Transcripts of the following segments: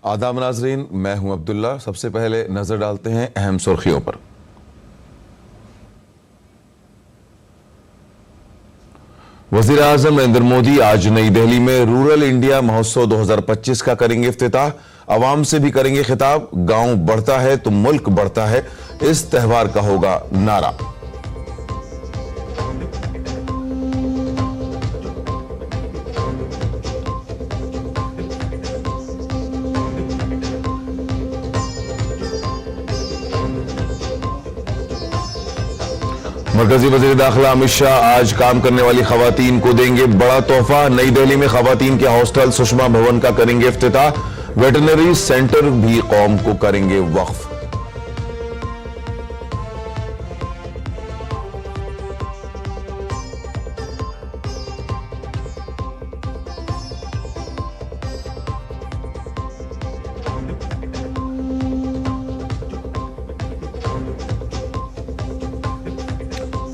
आदाब नाजरीन, मैं हूं अब्दुल्ला। सबसे पहले नजर डालते हैं अहम सुर्खियों पर। वजीर आजम नरेंद्र मोदी आज नई दिल्ली में रूरल इंडिया महोत्सव 2025 का करेंगे इफ्तिताह। अवाम से भी करेंगे खिताब। गांव बढ़ता है तो मुल्क बढ़ता है, इस त्यौहार का होगा नारा। मरकजी वजीर दाखिला अमित शाह आज काम करने वाली खवातीन को देंगे बड़ा तोहफा। नई दिल्ली में खवातीन के हॉस्टल सुषमा भवन का करेंगे इफ्तिताह। वेटरनरी सेंटर भी कौम को करेंगे वक्फ।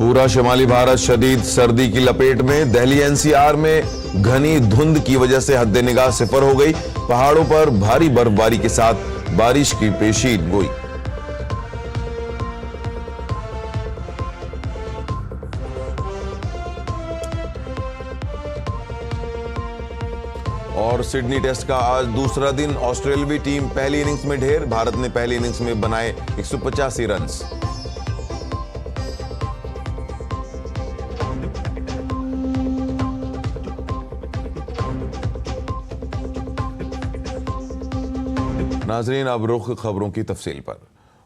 पूरा शिमाली भारत शदीद सर्दी की लपेट में। दिल्ली एनसीआर में घनी धुंध की वजह से हद्दे निगाह सिफर हो गई। पहाड़ों पर भारी बर्फबारी के साथ बारिश की पेशीन गोई। और सिडनी टेस्ट का आज दूसरा दिन। ऑस्ट्रेलियावी टीम पहली इनिंग्स में ढेर। भारत ने पहली इनिंग्स में बनाए 185 रन। नाजरीन, अब रुख खबरों की तफसील पर।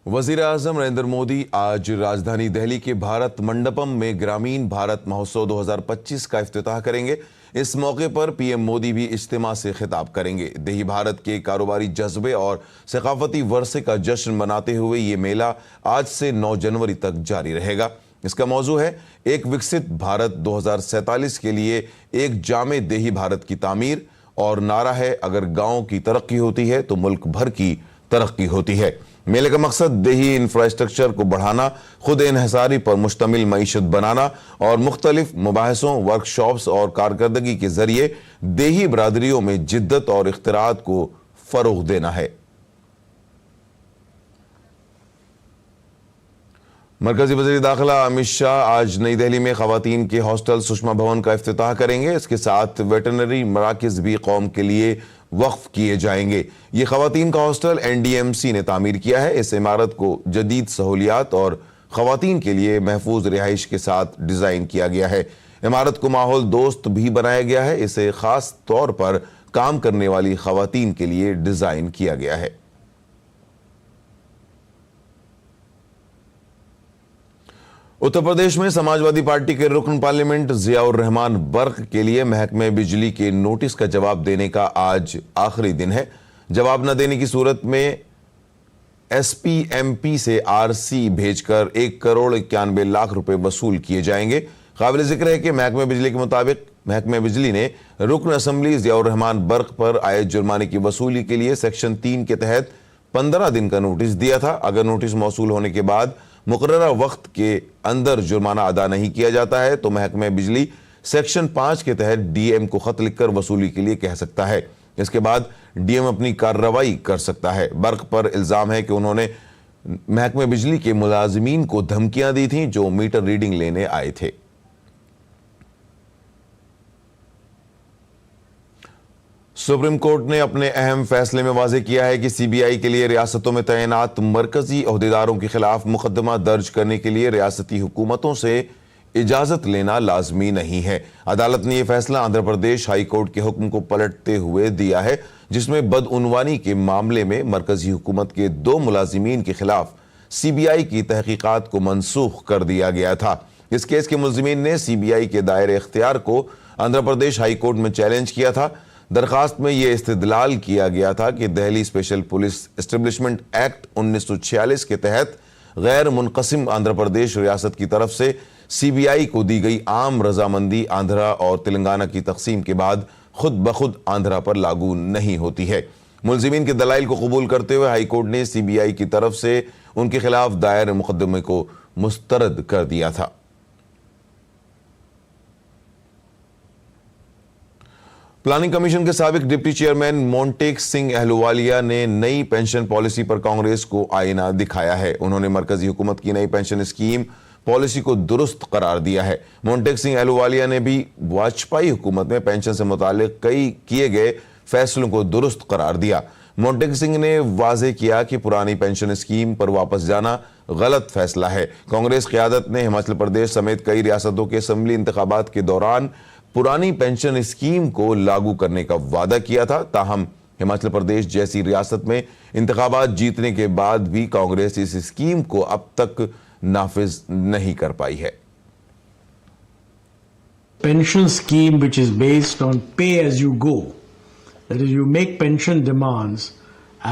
वजीर आजम नरेंद्र मोदी आज राजधानी दिल्ली के भारत मंडपम में ग्रामीण भारत महोत्सव 2025 का इफ्तिताह करेंगे। इस मौके पर पीएम मोदी भी इज्तिमा से खिताब करेंगे। देही भारत के कारोबारी जज्बे और सकाफती वर्से का जश्न मनाते हुए ये मेला आज से 9 जनवरी तक जारी रहेगा। इसका मौजू है एक विकसित भारत 2047 के लिए एक जामे देही भारत की तामीर, और नारा है अगर गांव की तरक्की होती है तो मुल्क भर की तरक्की होती है। मेले का मकसद देही इंफ्रास्ट्रक्चर को बढ़ाना, खुद इन्हिसारी पर मुश्तमिल मईशत बनाना और मुख्तलिफ मुबाहिसों, वर्कशॉप्स और कारकर्दगी के जरिए देही बरादरियों में जिद्दत और इख्तिरात को फरोग देना है। मरकजी वज़ीर दाखिला अमित शाह आज नई दिल्ली में खवातीन के हॉस्टल सुषमा भवन का इफ्तिताह करेंगे। इसके साथ वेटरनरी मराकिज भी कौम के लिए वक्फ किए जाएंगे। ये खवातीन का हॉस्टल एनडीएमसी ने तामीर किया है। इस इमारत को जदीद सहूलियात और खवातीन के लिए महफूज रिहाइश के साथ डिज़ाइन किया गया है। इमारत को माहौल दोस्त भी बनाया गया है। इसे खास तौर पर काम करने वाली खवातीन के लिए डिज़ाइन किया गया है। उत्तर प्रदेश में समाजवादी पार्टी के रुकन पार्लियामेंट जियाउर रहमान बर्क के लिए महकमे बिजली के नोटिस का जवाब देने का आज आखिरी दिन है। जवाब न देने की सूरत में एसपीएमपी से आरसी भेजकर 1 करोड़ 91 लाख रुपए वसूल किए जाएंगे। काबिल जिक्र है कि महकमे बिजली के मुताबिक महकमे बिजली ने रुकन असम्बली जियाउर रहमान बर्क पर आए जुर्माने की वसूली के लिए सेक्शन 3 के तहत 15 दिन का नोटिस दिया था। अगर नोटिस मौसूल होने के बाद मुकर्ररा वक्त के अंदर जुर्माना अदा नहीं किया जाता है तो महकमे बिजली सेक्शन 5 के तहत डीएम को खत लिखकर वसूली के लिए कह सकता है। इसके बाद डीएम अपनी कार्रवाई कर सकता है। बर्क पर इल्जाम है कि उन्होंने महकमे बिजली के मुलाजिमीन को धमकियां दी थीं जो मीटर रीडिंग लेने आए थे। सुप्रीम कोर्ट ने अपने अहम फैसले में वाज़ेह किया है कि सीबीआई के लिए रियासतों में तैनात मरकजी ओहदेदारों के खिलाफ मुकदमा दर्ज करने के लिए रियासती हुकूमतों से इजाजत लेना लाजमी नहीं है। अदालत ने यह फैसला आंध्र प्रदेश हाई कोर्ट के हुक्म को पलटते हुए दिया है, जिसमें बदउनवानी के मामले में मरकजी हुकूमत के 2 मुलाजिमीन के खिलाफ सीबीआई की तहकीकात को मनसूख कर दिया गया था। इस केस के मुलजिमीन ने सीबीआई के दायरे इख्तियार को आंध्र प्रदेश हाई कोर्ट में चैलेंज किया था। दरखास्त में यह इस्तदलाल किया गया था कि Delhi special police establishment act 1946 के तहत गैर मुनक़सिम आंध्र प्रदेश रियासत की तरफ से सीबीआई को दी गई आम रजामंदी आंध्रा और तेलंगाना की तकसीम के बाद खुद ब खुद आंध्रा पर लागू नहीं होती है। मुलजिमीन के दलाइल को कबूल करते हुए हाईकोर्ट ने सीबीआई की तरफ से उनके खिलाफ दायर मुकदमे को मुस्तरद कर दिया था। प्लानिंग कमीशन के साबिक डिप्टी चेयरमैन मोंटेक सिंह अहलुवालिया ने नई पेंशन पॉलिसी पर कांग्रेस को आईना दिखाया है। उन्होंने मरकजी हुकूमत की नई पेंशन स्कीम पॉलिसी को दुरुस्त करार दिया है। मोंटेक सिंह अहलुवालिया ने भी वाजपेयी हुकूमत में पेंशन से मुतालिक कई किए गए फैसलों को दुरुस्त करार दिया। मोंटेक सिंह ने वाजे किया कि पुरानी पेंशन स्कीम पर वापस जाना गलत फैसला है। कांग्रेस क़यादत ने हिमाचल प्रदेश समेत कई रियासतों के असेंबली इंतखाबात के दौरान पुरानी पेंशन स्कीम को लागू करने का वादा किया था। ताहम हिमाचल प्रदेश जैसी रियासत में इंतखाबात जीतने के बाद भी कांग्रेस इस स्कीम को अब तक नाफिज नहीं कर पाई है। Pension scheme which is based on pay as you go, that is, you make pension demands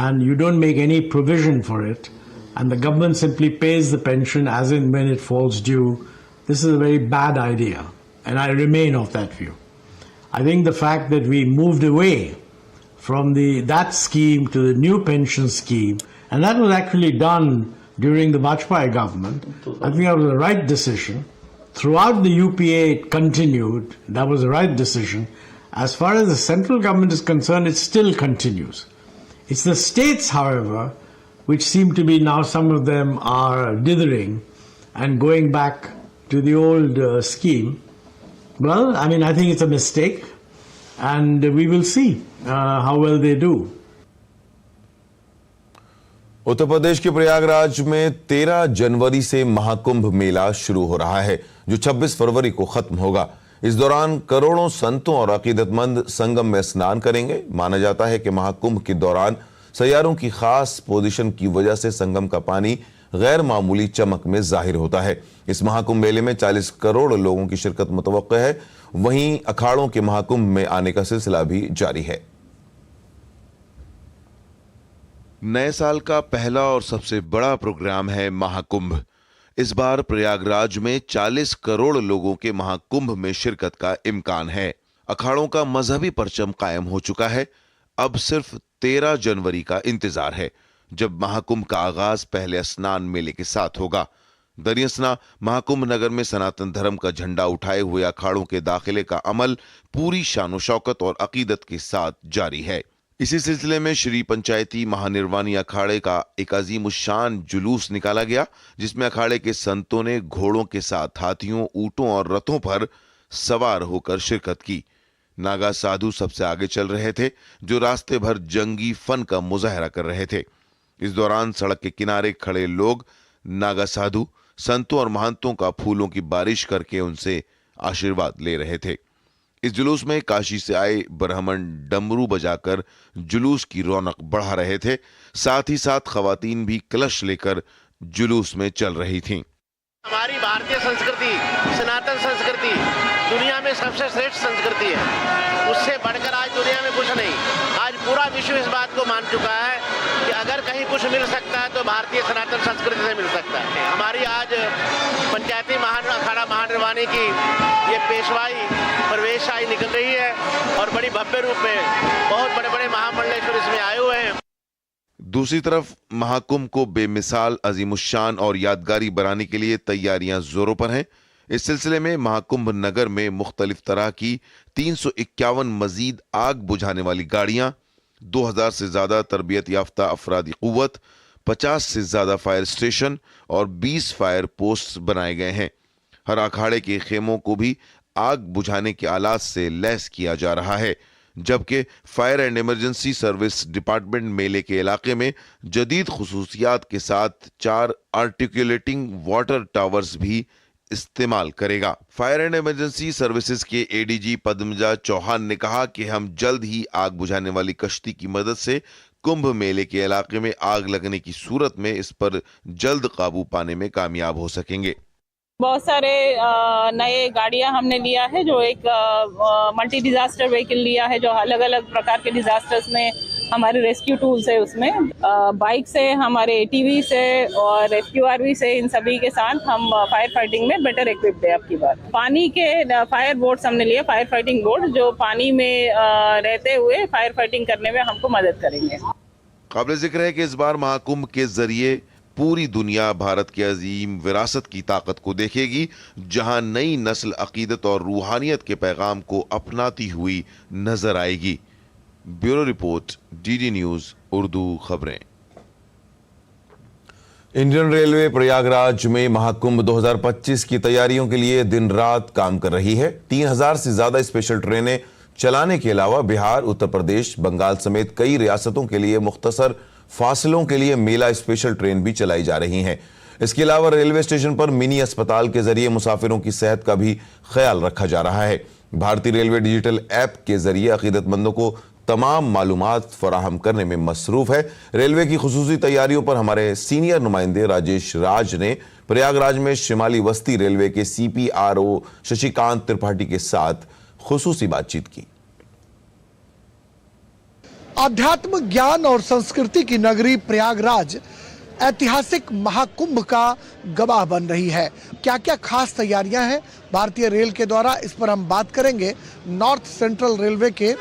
and you don't make any provision for it, and the government simply pays the pension as in when it falls due. This is a very bad idea, and I remain of that view. I think the fact that we moved away from that scheme to the new pension scheme, and that was actually done during the Vajpayee government, I think that was the right decision. Throughout the UPA it continued, that was the right decision. As far as the central government is concerned, it still continues. It's the states, however, which seem to be now, some of them are dithering and going back to the old scheme. Well, I mean, I think it's a mistake, and we will see how well they do. Uttar Pradesh के प्रयागराज में 13 जनवरी से महाकुंभ मेला शुरू हो रहा है, जो 26 फरवरी को खत्म होगा। इस दौरान करोड़ों संतों और अकीदतमंद संगम में स्नान करेंगे। माना जाता है कि महाकुंभ के दौरान सैयारों की खास पोजीशन की वजह से संगम का पानी गैर मामूली चमक में जाहिर होता है। इस महाकुंभ मेले में 40 करोड़ लोगों की शिरकत मुतवक्के है। वहीं अखाड़ों के महाकुंभ में आने का सिलसिला भी जारी है। नए साल का पहला और सबसे बड़ा प्रोग्राम है महाकुंभ। इस बार प्रयागराज में 40 करोड़ लोगों के महाकुंभ में शिरकत का इम्कान है। अखाड़ों का मजहबी परचम कायम हो चुका है। अब सिर्फ 13 जनवरी का इंतजार है, जब महाकुंभ का आगाज पहले स्नान मेले के साथ होगा। दरियासना महाकुंभ नगर में सनातन धर्म का झंडा उठाए हुए अखाड़ों के दाखिले का अमल पूरी शान शौकत और अकीदत के साथ जारी है। इसी सिलसिले में श्री पंचायती महानिर्वाणी अखाड़े का एक अजीम शान जुलूस निकाला गया, जिसमें अखाड़े के संतों ने घोड़ों के साथ हाथियों, ऊंटों और रथों पर सवार होकर शिरकत की। नागा साधु सबसे आगे चल रहे थे, जो रास्ते भर जंगी फन का मुजाहरा कर रहे थे। इस दौरान सड़क के किनारे खड़े लोग नागा साधु, संतों और महंतों का फूलों की बारिश करके उनसे आशीर्वाद ले रहे थे। इस जुलूस में काशी से आए ब्राह्मण डमरू बजाकर जुलूस की रौनक बढ़ा रहे थे। साथ ही साथ खवातीन भी कलश लेकर जुलूस में चल रही थीं। हमारी भारतीय संस्कृति, सनातन संस्कृति दुनिया में सबसे श्रेष्ठ संस्कृति है। उससे बढ़कर आज दुनिया में कुछ नहीं। आज पूरा विश्व इस बात को मान चुका है कि अगर कहीं कुछ मिल सकता है तो भारतीय सनातन संस्कृति से मिल सकता है। हमारी आज पंचायती अखाड़ा महानिर्वाणी की ये पेशवाई प्रवेशाई निकल रही है और बड़ी भव्य रूप में बहुत बड़े बड़े महामंडलेश्वर इसमें आए हुए हैं। दूसरी तरफ महाकुंभ को बेमिसाल, अजीमुशान और यादगारी बनाने के लिए तैयारियां जोरों पर हैं। इस सिलसिले में महाकुंभ नगर में मुख्तलिफ तरह की 351 मजीद आग बुझाने वाली गाड़ियां, 2000 से ज्यादा तरबियत याफ्ता अफरादी कुव्वत, 50 से ज्यादा फायर स्टेशन और 20 फायर पोस्ट बनाए गए हैं। हर अखाड़े के खेमों को भी आग बुझाने के आलात से लैस किया जा रहा है, जबकि fire and emergency service department मेले के इलाके में जदीद खुसूसियात के साथ 4 आर्टिकुलेटिंग वाटर टावर्स भी इस्तेमाल करेगा। फायर एंड इमरजेंसी सर्विसेज के एडीजी पद्मजा चौहान ने कहा कि हम जल्द ही आग बुझाने वाली कश्ती की मदद से कुंभ मेले के इलाके में आग लगने की सूरत में इस पर जल्द काबू पाने में कामयाब हो सकेंगे। बहुत सारे नए गाड़ियां हमने लिया है, जो एक मल्टी डिजास्टर व्हीकल लिया है, जो अलग अलग प्रकार के डिजास्टर्स में हमारे रेस्क्यू टूल्स है। उसमें बाइक से, हमारे एटीवी से और एफक्यूआरवी से, इन सभी के साथ हम फायर फाइटिंग में बेटर इक्विप्ड है। आपकी बात, पानी के फायर बोट्स हमने लिए, फायर फाइटिंग बोट, जो पानी में रहते हुए फायर फाइटिंग करने में हमको मदद करेंगे। काबिल जिक्र है कि इस बार महाकुंभ के जरिए पूरी दुनिया भारत की अजीम विरासत की ताकत को देखेगी, जहां नई नस्ल अकीदत और रूहानियत के पैगाम को अपनाती हुई नजर आएगी। Bureau report, DD news Urdu खबरें। इंडियन रेलवे प्रयागराज में महाकुंभ 2025 की तैयारियों के लिए दिन रात काम कर रही है। 3000 से ज्यादा स्पेशल ट्रेनें चलाने के अलावा बिहार, उत्तर प्रदेश, बंगाल समेत कई रियासतों के लिए मुख्तसर फासलों के लिए मेला स्पेशल ट्रेन भी चलाई जा रही हैं। इसके अलावा रेलवे स्टेशन पर मिनी अस्पताल के जरिए मुसाफिरों की सेहत का भी ख्याल रखा जा रहा है। भारतीय रेलवे डिजिटल ऐप के जरिए अकीदतमंदों को तमाम मालूमात फराहम करने में मसरूफ है। रेलवे की खुसूसी तैयारियों पर हमारे सीनियर नुमाइंदे राजेश राज ने प्रयागराज में शिमाली वस्ती रेलवे के CPRO शशिकांत त्रिपाठी के साथ खुसूसी बातचीत की। आध्यात्म, ज्ञान और संस्कृति की नगरी प्रयागराज ऐतिहासिक महाकुंभ का गवाह बन रही है। क्या क्या खास तैयारियां हैं भारतीय रेल के द्वारा, इस पर हम बात करेंगे। नॉर्थ सेंट्रल रेलवे के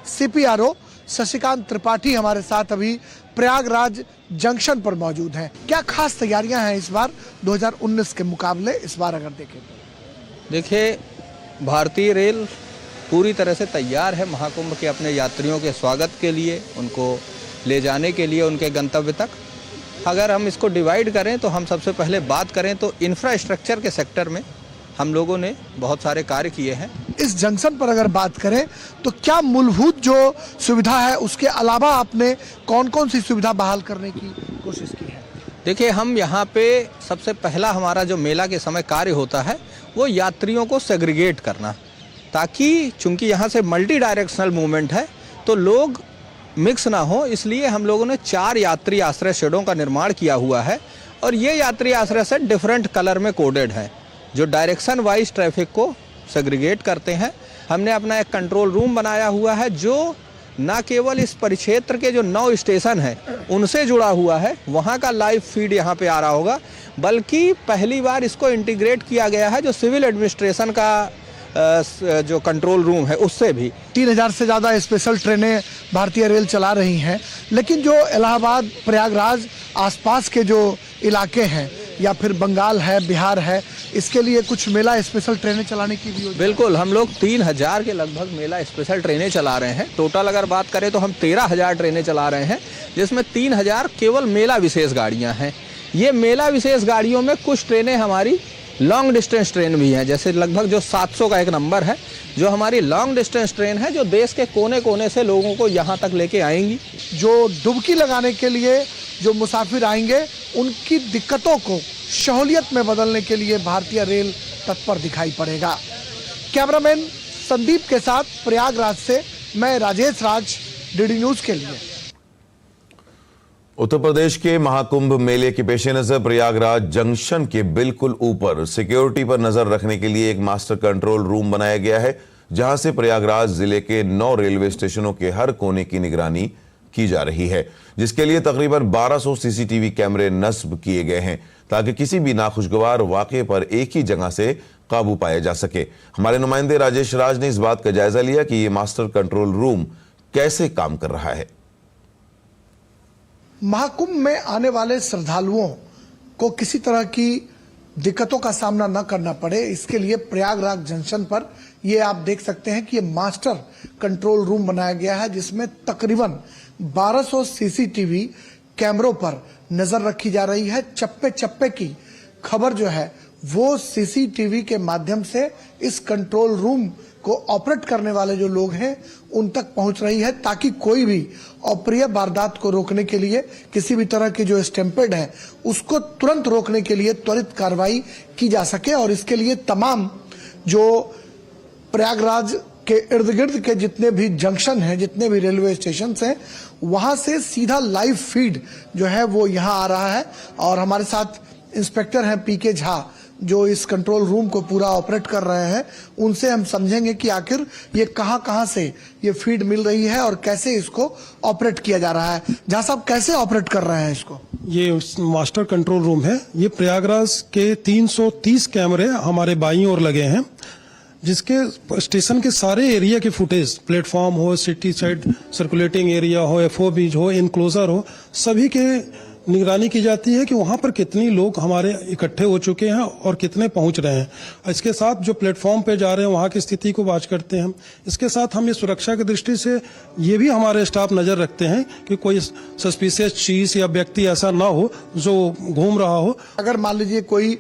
CPRO शशिकांत त्रिपाठी हमारे साथ अभी प्रयागराज जंक्शन पर मौजूद हैं। क्या खास तैयारियां हैं इस बार 2019 के मुकाबले, इस बार अगर देखें तो? देखिए, भारतीय रेल पूरी तरह से तैयार है महाकुंभ के अपने यात्रियों के स्वागत के लिए, उनको ले जाने के लिए उनके गंतव्य तक। अगर हम इसको डिवाइड करें तो हम सबसे पहले बात करें तो इंफ्रास्ट्रक्चर के सेक्टर में हम लोगों ने बहुत सारे कार्य किए हैं। इस जंक्शन पर अगर बात करें तो क्या मूलभूत जो सुविधा है उसके अलावा आपने कौन कौन सी सुविधा बहाल करने की कोशिश की है? देखिए, हम यहाँ पे सबसे पहला हमारा जो मेला के समय कार्य होता है वो यात्रियों को सेग्रीगेट करना, ताकि चूंकि यहाँ से मल्टी डायरेक्शनल मूवमेंट है तो लोग मिक्स ना हो, इसलिए हम लोगों ने 4 यात्री आश्रय शेडों का निर्माण किया हुआ है। और ये यात्री आश्रय शेड डिफरेंट कलर में कोडेड है जो डायरेक्शन वाइज ट्रैफिक को सेग्रीगेट करते हैं। हमने अपना एक कंट्रोल रूम बनाया हुआ है जो न केवल इस परिक्षेत्र के जो 9 स्टेशन हैं उनसे जुड़ा हुआ है, वहाँ का लाइव फीड यहाँ पे आ रहा होगा, बल्कि पहली बार इसको इंटीग्रेट किया गया है जो सिविल एडमिनिस्ट्रेशन का जो कंट्रोल रूम है उससे भी। 3000 से ज़्यादा स्पेशल ट्रेनें भारतीय रेल चला रही हैं, लेकिन जो इलाहाबाद, प्रयागराज आसपास के जो इलाके हैं या फिर बंगाल है, बिहार है, इसके लिए कुछ मेला स्पेशल ट्रेनें चलाने की भी? बिल्कुल, हम लोग 3000 के लगभग मेला स्पेशल ट्रेनें चला रहे हैं। टोटल अगर बात करें तो हम 13000 ट्रेनें चला रहे हैं, जिसमें 3000 केवल मेला विशेष गाड़ियाँ हैं। ये मेला विशेष गाड़ियों में कुछ ट्रेनें हमारी लॉन्ग डिस्टेंस ट्रेन भी है, जैसे लगभग जो 700 का एक नंबर है जो हमारी लॉन्ग डिस्टेंस ट्रेन है, जो देश के कोने कोने से लोगों को यहाँ तक लेके आएंगी। जो डुबकी लगाने के लिए जो मुसाफिर आएंगे उनकी दिक्कतों को सहूलियत में बदलने के लिए भारतीय रेल तत्पर दिखाई पड़ेगा। कैमरामैन संदीप के साथ प्रयागराज से मैं राजेश राज, डीडी न्यूज के लिए। उत्तर प्रदेश के महाकुंभ मेले के पेश नजर प्रयागराज जंक्शन के बिल्कुल ऊपर सिक्योरिटी पर नजर रखने के लिए एक मास्टर कंट्रोल रूम बनाया गया है, जहां से प्रयागराज जिले के 9 रेलवे स्टेशनों के हर कोने की निगरानी की जा रही है, जिसके लिए तकरीबन 1200 CCTV कैमरे नस्ब किए गए हैं, ताकि किसी भी नाखुशगवार वाकये पर एक ही जगह से काबू पाया जा सके। हमारे नुमाइंदे राजेश राज ने इस बात का जायजा लिया कि यह मास्टर कंट्रोल रूम कैसे काम कर रहा है। महाकुंभ में आने वाले श्रद्धालुओं को किसी तरह की दिक्कतों का सामना न करना पड़े, इसके लिए प्रयागराज जंक्शन पर ये आप देख सकते हैं कि ये मास्टर कंट्रोल रूम बनाया गया है, जिसमें तकरीबन 1200 CCTV कैमरों पर नजर रखी जा रही है। चप्पे चप्पे की खबर जो है वो CCTV के माध्यम से इस कंट्रोल रूम को ऑपरेट करने वाले जो लोग हैं उन तक पहुंच रही है, ताकि कोई भी अप्रिय वारदात को रोकने के लिए, किसी भी तरह की जो स्टैम्पेड है उसको तुरंत रोकने के लिए त्वरित कार्रवाई की जा सके। और इसके लिए तमाम जो प्रयागराज के इर्द गिर्द के जितने भी जंक्शन हैं, जितने भी रेलवे स्टेशन हैं, वहां से सीधा लाइव फीड जो है वो यहाँ आ रहा है। और हमारे साथ इंस्पेक्टर हैं PK झा, जो इस कंट्रोल रूम को पूरा ऑपरेट कर रहे हैं, उनसे हम समझेंगे कि आखिर ये कहां से ये फीड मिल रही है और कैसे इसको ऑपरेट किया जा रहा है। झा साहब, कैसे ऑपरेट कर रहे हैं इसको? ये मास्टर कंट्रोल रूम है। ये प्रयागराज के 330 कैमरे हमारे बाईं ओर लगे हैं, जिसके स्टेशन के सारे एरिया के फुटेज, प्लेटफॉर्म हो, सिटी साइड सर्कुलेटिंग एरिया हो, FOB हो, इनक्लोजर हो, सभी के निगरानी की जाती है कि वहां पर कितनी लोग हमारे इकट्ठे हो चुके हैं और कितने पहुंच रहे हैं। इसके साथ जो प्लेटफॉर्म पे जा रहे हैं वहां की स्थिति को वॉच करते हैं। इसके साथ हम ये सुरक्षा की दृष्टि से ये भी हमारे स्टाफ नजर रखते हैं कि कोई सस्पिशियस चीज या व्यक्ति ऐसा ना हो जो घूम रहा हो। अगर मान लीजिए कोई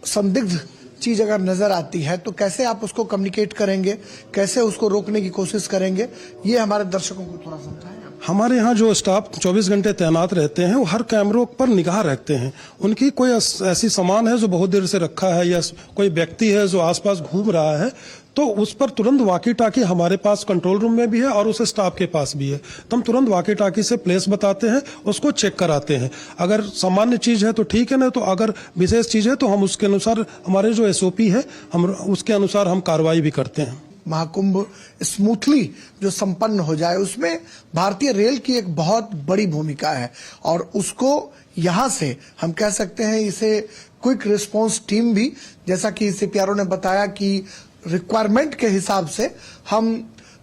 संदिग्ध चीज अगर नजर आती है तो कैसे आप उसको कम्युनिकेट करेंगे, कैसे उसको रोकने की कोशिश करेंगे, ये हमारे दर्शकों को थोड़ा समझाएं। हमारे यहाँ जो स्टाफ 24 घंटे तैनात रहते हैं वो हर कैमरों पर निगाह रखते हैं। उनकी कोई ऐसी सामान है जो बहुत देर से रखा है या कोई व्यक्ति है जो आसपास घूम रहा है तो उस पर तुरंत वाकी टाकी हमारे पास कंट्रोल रूम में भी है और उस स्टाफ के पास भी है। तो हम तुरंत वाकी टाकी से प्लेस बताते हैं, उसको चेक कराते हैं। अगर सामान्य चीज है तो ठीक है, ना तो अगर विशेष चीज है तो हम उसके अनुसार हमारे जो SOP है हम उसके अनुसार हम कार्रवाई भी करते हैं। महाकुंभ स्मूथली जो संपन्न हो जाए उसमें भारतीय रेल की एक बहुत बड़ी भूमिका है और उसको यहां से हम कह सकते हैं इसे क्विक रिस्पांस टीम भी, जैसा कि CPRO ने बताया कि रिक्वायरमेंट के हिसाब से हम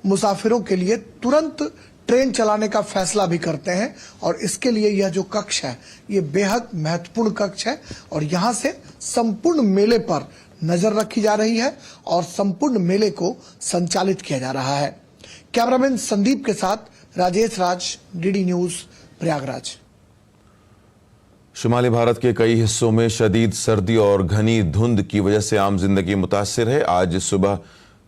मुसाफिरों के लिए तुरंत ट्रेन चलाने का फैसला भी करते हैं और इसके लिए यह जो कक्ष है ये बेहद महत्वपूर्ण कक्ष है और यहां से संपूर्ण मेले पर नजर रखी जा रही है और संपूर्ण मेले को संचालित किया जा रहा है। कैमरामैन संदीप के साथ राजेश राज, DD न्यूज, प्रयागराज। शुमाली भारत के कई हिस्सों में शदीद सर्दी और घनी धुंध की वजह से आम जिंदगी मुतासिर है। आज सुबह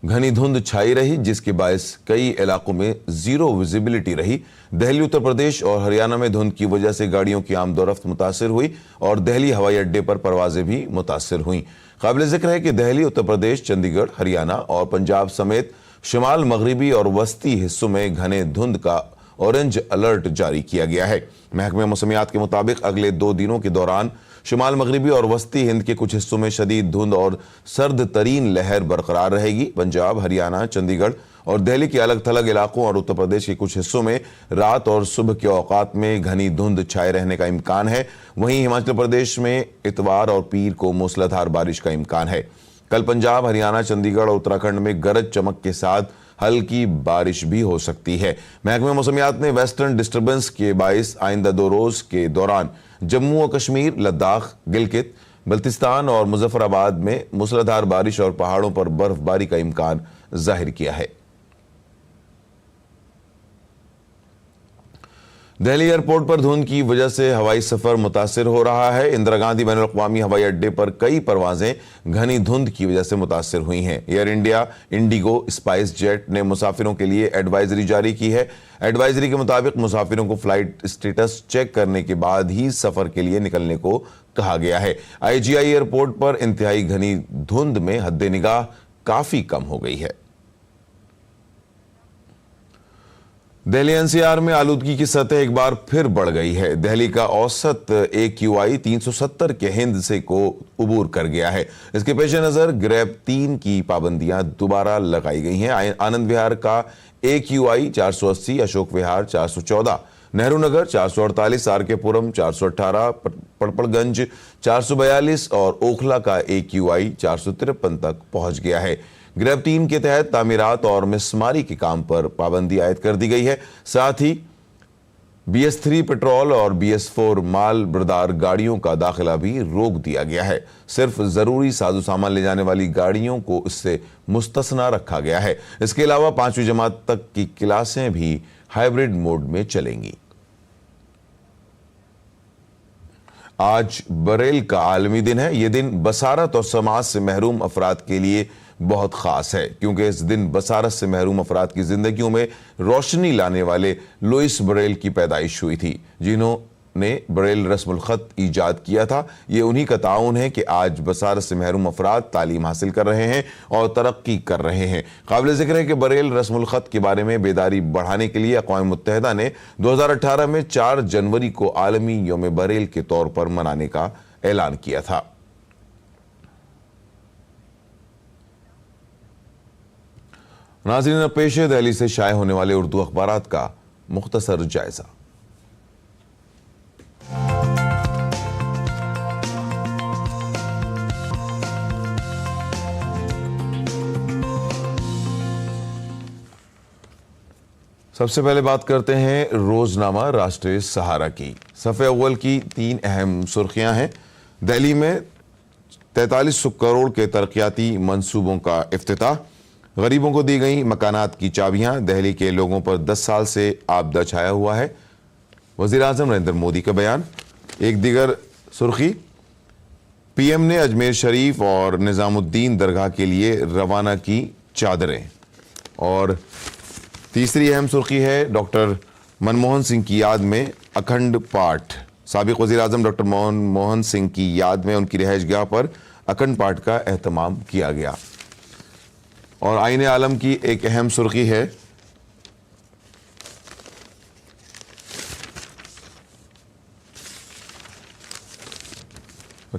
घनी धुंध छाई रही जिसके बायस कई इलाकों में जीरो विजिबिलिटी रही। दिल्ली, उत्तर प्रदेश और हरियाणा में धुंध की वजह से गाड़ियों की आमदोरफ्त मुतासिर हुई और दिल्ली हवाई अड्डे पर परवाजें भी मुतासिर हुई। काबिल जिक्र है कि दिल्ली, उत्तर प्रदेश, चंडीगढ़, हरियाणा और पंजाब समेत शुमाल मगरिबी और वस्ती हिस्सों में घने धुंध का ऑरेंज अलर्ट जारी किया गया है। महकमे मौसमियात के मुताबिक अगले 2 दिनों के दौरान शुमाल मगरिबी और वस्ती हिंद के कुछ हिस्सों में शदीद धुंध और सर्द तरीन लहर बरकरार रहेगी। पंजाब, हरियाणा, चंडीगढ़ और दिल्ली के अलग थलग इलाकों और उत्तर प्रदेश के कुछ हिस्सों में रात और सुबह के औकात में घनी धुंध छाए रहने का इम्कान है। वहीं हिमाचल प्रदेश में इतवार और पीर को मूसलाधार बारिश का इम्कान है। कल पंजाब, हरियाणा, चंडीगढ़ और उत्तराखंड में गरज चमक के साथ हल्की बारिश भी हो सकती है। महकमे मौसमियात ने वेस्टर्न डिस्टर्बेंस के बायस आइंदा 2 रोज के दौरान जम्मू और कश्मीर, लद्दाख, गिलगित, बल्तिस्तान और मुजफ्फराबाद में मूसलाधार बारिश और पहाड़ों पर बर्फबारी का इम्कान जाहिर किया है। दिल्ली एयरपोर्ट पर धुंध की वजह से हवाई सफर मुतासिर हो रहा है। इंदिरा गांधी बैनुल अक़वामी हवाई अड्डे पर कई परवाजें घनी धुंध की वजह से मुतासिर हुई हैं। Air India, Indigo, spice jet ने मुसाफिरों के लिए एडवाइजरी जारी की है। एडवाइजरी के मुताबिक मुसाफिरों को फ्लाइट स्टेटस चेक करने के बाद ही सफर के लिए निकलने को कहा गया है। IGI एयरपोर्ट पर इंतहाई घनी धुंध में हद्दे निगाह काफी कम हो गई है। दिल्ली NCR में आलूदगी की सतह एक बार फिर बढ़ गई है। दिल्ली का औसत AQI 370 के हिंद से को उबूर कर गया है। इसके पेश नजर ग्रेब 3 की पाबंदियां दोबारा लगाई गई हैं। आनंद विहार का AQI 480, अशोक विहार 414, नेहरू नगर 448, RK पुरम 418, पड़पड़गंज 442 और ओखला का AQI 453 तक पहुंच गया है। ग्रेब 3 के तहत तामीरात और मिसमारी के काम पर पाबंदी आयद कर दी गई है। साथ ही BS3 पेट्रोल और BS4 माल बरदार गाड़ियों का दाखिला भी रोक दिया गया है। सिर्फ जरूरी साजो सामान ले जाने वाली गाड़ियों को इससे मुस्तस्ना रखा गया है। इसके अलावा 5वीं जमात तक की क्लासें भी हाइब्रिड मोड में चलेंगी। आज बरेल का आलमी दिन है। यह दिन बसारत और समाज से महरूम अफराद के लिए बहुत खास है क्योंकि इस दिन बसारत से महरूम अफराद की जिंदगियों में रोशनी लाने वाले लुइस बरेल की पैदाइश हुई थी, जिन्होंने बरेल रस्मुल खत ईजाद किया था। ये उन्हीं का ताउन है कि आज बसारत से महरूम अफराद तालीम हासिल कर रहे हैं और तरक्की कर रहे हैं। काबिल जिक्र है कि बरेल रस्मुल खत के बारे में बेदारी बढ़ाने के लिए अक़वाम मुत्तहिदा ने 2018 में 4 जनवरी को आलमी यौम बरेल के तौर पर मनाने का ऐलान किया था। नाज़रीन, पेश है दिल्ली से शाये होने वाले उर्दू अखबारात का मुख्तसर जायजा। सबसे पहले बात करते हैं रोजनामा राष्ट्रीय सहारा की। सफ़े अव्वल की 3 अहम सुर्खियां हैं। दिल्ली में 4300 करोड़ के तरक्याती मंसूबों का इफ्तिताह, गरीबों को दी गई मकानात की चाबियां, दिल्ली के लोगों पर 10 साल से आपदा छाया हुआ है, वज़ीर आज़म नरेंद्र मोदी का बयान। एक दीगर सुर्खी, पीएम ने अजमेर शरीफ और निजामुद्दीन दरगाह के लिए रवाना की चादरें। और तीसरी अहम सुर्खी है, डॉक्टर मनमोहन सिंह की याद में अखंड पाठ। साबिक वज़ीर आज़म डॉक्टर मनमोहन सिंह की याद में उनकी रिहाइशगाह पर अखंड पाठ का एहतमाम किया गया। और आईने आलम की एक अहम सुर्खी है,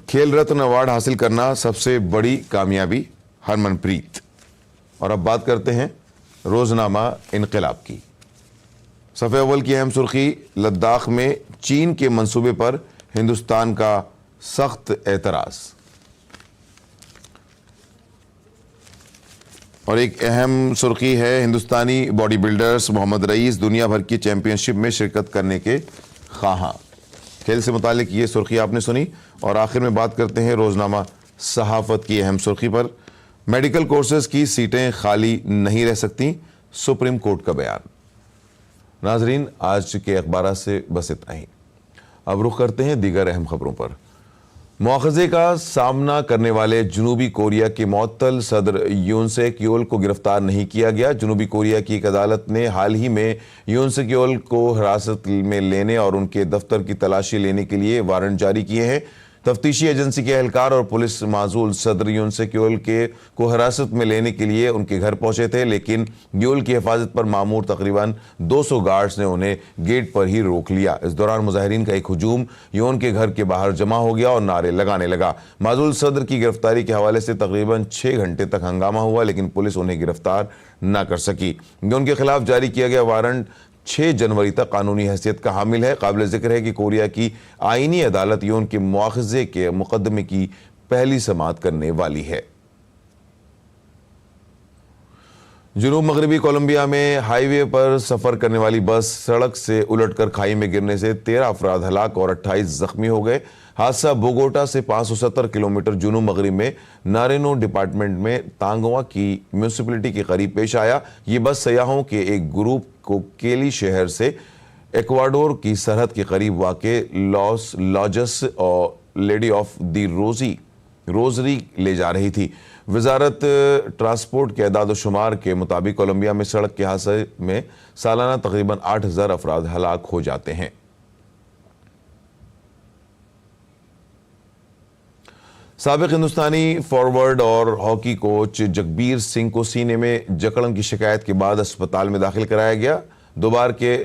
खेल रत्न अवार्ड हासिल करना सबसे बड़ी कामयाबी, हरमनप्रीत। और अब बात करते हैं रोजनामा इनकलाब की। सफ़े अव्वल की अहम सुर्खी, लद्दाख में चीन के मंसूबे पर हिंदुस्तान का सख्त एतराज। और एक अहम सुर्खी है, हिंदुस्तानी बॉडी बिल्डर्स मोहम्मद रईस दुनिया भर की चैंपियनशिप में शिरकत करने के ख्वाहां। खेल से मुतालिक ये सुर्खी आपने सुनी। और आखिर में बात करते हैं रोजनामा सहाफत की अहम सुर्खी पर, मेडिकल कोर्सेज की सीटें खाली नहीं रह सकती, सुप्रीम कोर्ट का बयान। नाजरीन, आज के अखबार से बस इतना ही। अब रुख करते हैं दीगर अहम खबरों पर। मुआखजे का सामना करने वाले जनूबी कोरिया के मुअत्तल सदर यून सेक योल को गिरफ्तार नहीं किया गया। जनूबी कोरिया की एक अदालत ने हाल ही में यून सेक योल को हिरासत में लेने और उनके दफ्तर की तलाशी लेने के लिए वारंट जारी किए हैं। तफ्तीशी एजेंसी के एहलकार और पुलिस माजूल सदर यून सेक योल को हिरासत में लेने के लिए उनके घर पहुंचे थे, लेकिन योल की हिफाजत पर मामूर तकरीबन 200 गार्ड्स ने उन्हें गेट पर ही रोक लिया। इस दौरान मुजाहिरीन का एक हुजूम योन के घर के बाहर जमा हो गया और नारे लगाने लगा। माजूल सदर की गिरफ्तारी के हवाले से तकरीबन 6 घंटे तक हंगामा हुआ, लेकिन पुलिस उन्हें गिरफ्तार न कर सकी। योन के खिलाफ जारी किया गया वारंट 6 जनवरी तक कानूनी हैसियत का हामिल है। काबिल जिक्र है कि कोरिया की आईनी अदालत योन के मुआखजे के मुकदमे की पहली समाअत करने वाली है। जुनूब मगरबी कोलंबिया में हाईवे पर सफर करने वाली बस सड़क से उलटकर खाई में गिरने से 13 अफराद हलाक और 28 जख्मी हो गए। हादसा बोगोटा से 570 किलोमीटर जुनूब मगरिब में नारेनो डिपार्टमेंट में तांगवा की म्यूनिसिपैलिटी के करीब पेश आया। ये बस सयाहों के एक ग्रुप को केली शहर से इक्वाडोर की सरहद के करीब वाक़े लॉस लॉजस और लेडी ऑफ द रोजरी ले जा रही थी। वजारत ट्रांसपोर्ट के एदाद व शुमार के मुताबिक कोलंबिया में सड़क के हादसे में सालाना तकरीबन 8000 अफराद हलाक हो जाते हैं। साबिक हिंदुस्तानी फॉरवर्ड और हॉकी कोच जगबीर सिंह को सीने में जकड़न की शिकायत के बाद अस्पताल में दाखिल कराया गया। 2 बार के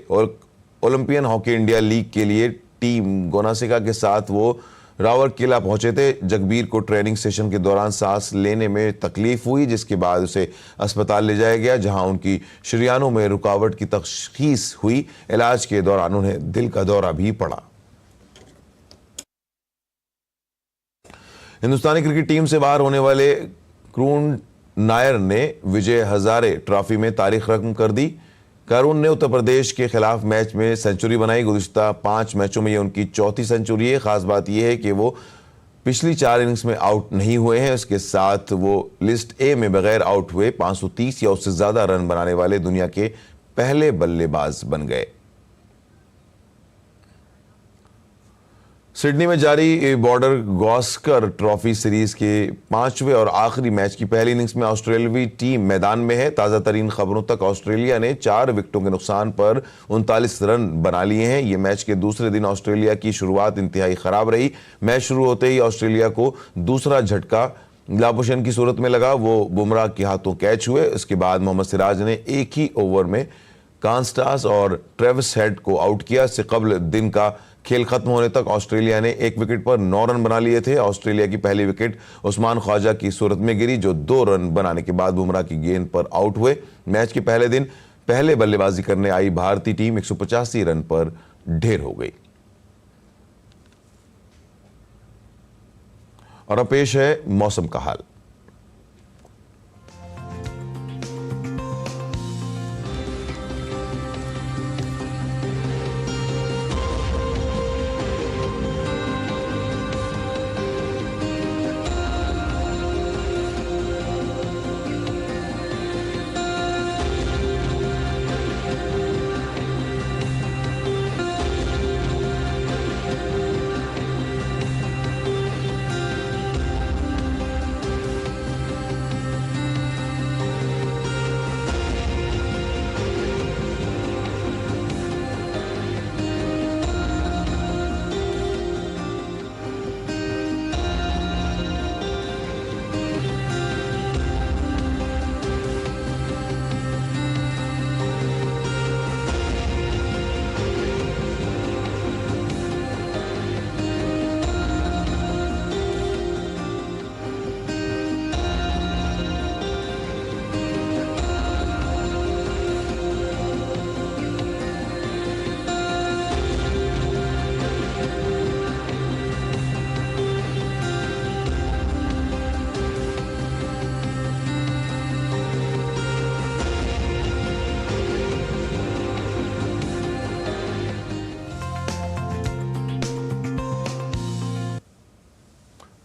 ओलंपियन हॉकी इंडिया लीग के लिए टीम गोनासिका के साथ वो रावरकेला पहुंचे थे। जगबीर को ट्रेनिंग सेशन के दौरान सांस लेने में तकलीफ हुई, जिसके बाद उसे अस्पताल ले जाया गया, जहां उनकी शरियानों में रुकावट की तशखीस हुई। इलाज के दौरान उन्हें दिल का दौरा भी पड़ा। हिंदुस्तानी क्रिकेट टीम से बाहर होने वाले करुण नायर ने विजय हजारे ट्रॉफी में तारीख रकम कर दी। करुण ने उत्तर प्रदेश के खिलाफ मैच में सेंचुरी बनाई। गुज़िश्ता 5 मैचों में ये उनकी 4थी सेंचुरी है। खास बात यह है कि वो पिछली 4 इनिंग्स में आउट नहीं हुए हैं। इसके साथ वो लिस्ट ए में बगैर आउट हुए 530 या उससे ज्यादा रन बनाने वाले दुनिया के पहले बल्लेबाज बन गए। सिडनी में जारी बॉर्डर गावस्कर ट्रॉफी सीरीज के 5वें और आखिरी मैच की पहली इनिंग्स में ऑस्ट्रेलियावी टीम मैदान में है। ताज़ा तरीन खबरों तक ऑस्ट्रेलिया ने 4 विकेटों के नुकसान पर 39 रन बना लिए हैं। ये मैच के दूसरे दिन ऑस्ट्रेलिया की शुरुआत इंतहाई खराब रही। मैच शुरू होते ही ऑस्ट्रेलिया को दूसरा झटका लाबुशन की सूरत में लगा। वो बुमराह के हाथों कैच हुए। इसके बाद मोहम्मद सिराज ने एक ही ओवर में कांस्टास और ट्रेविस हेड को आउट किया। इससे कबल दिन का खेल खत्म होने तक ऑस्ट्रेलिया ने 1 विकेट पर 9 रन बना लिए थे। ऑस्ट्रेलिया की पहली विकेट उस्मान ख्वाजा की सूरत में गिरी, जो 2 रन बनाने के बाद बुमराह की गेंद पर आउट हुए। मैच के पहले दिन पहले बल्लेबाजी करने आई भारतीय टीम 185 रन पर ढेर हो गई। और अब पेश है मौसम का हाल।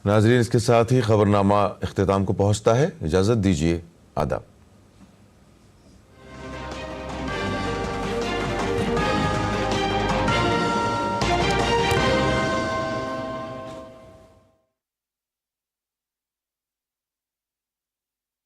नाजरीन, इसके साथ ही खबरनामा इख्तिताम को पहुंचता है। इजाजत दीजिए, आदाब।